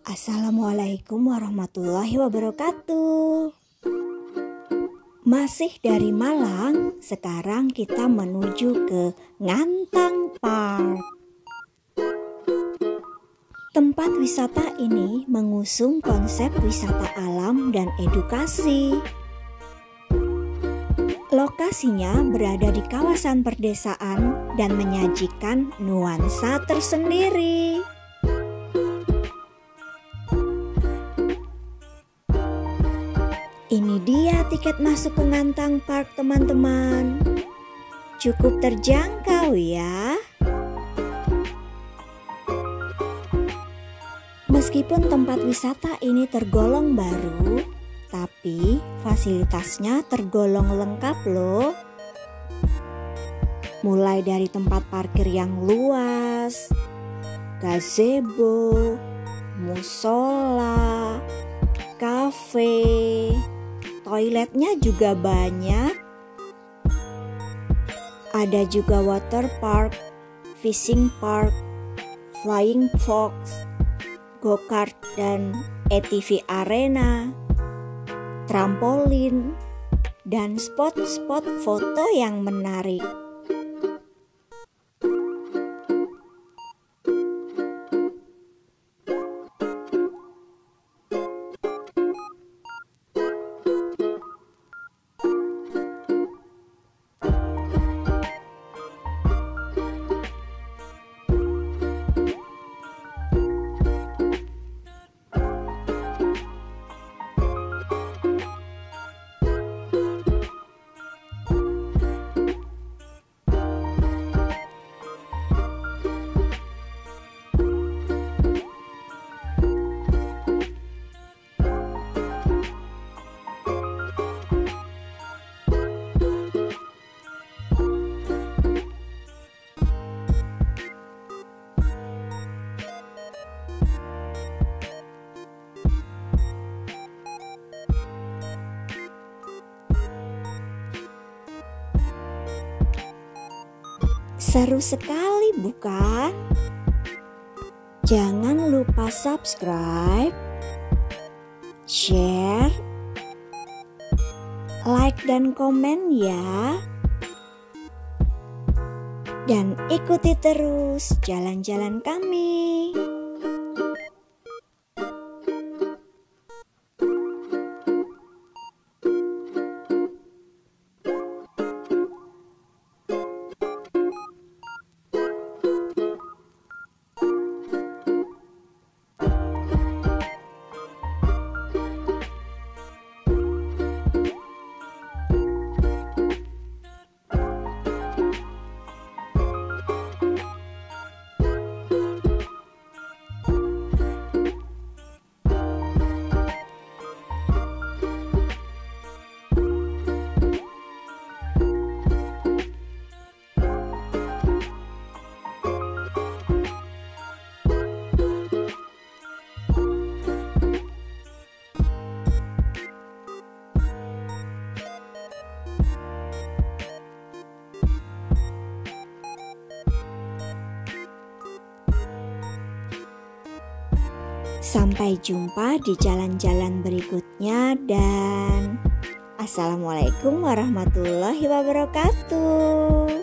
Assalamualaikum warahmatullahi wabarakatuh. Masih dari Malang, sekarang kita menuju ke Ngantang Park. Tempat wisata ini mengusung konsep wisata alam dan edukasi. Lokasinya berada di kawasan perdesaan dan menyajikan nuansa tersendiri. Ini dia tiket masuk ke Ngantang Park, teman-teman. Cukup terjangkau ya. Meskipun tempat wisata ini tergolong baru, tapi fasilitasnya tergolong lengkap loh. Mulai dari tempat parkir yang luas, gazebo, musola, kafe, toiletnya juga banyak. Ada juga water park, fishing park, flying fox, go-kart dan ATV arena, trampolin, dan spot-spot foto yang menarik. Seru sekali bukan? Jangan lupa subscribe, share, like dan komen ya. Dan ikuti terus jalan-jalan kami. Sampai jumpa di jalan-jalan berikutnya dan Assalamualaikum warahmatullahi wabarakatuh.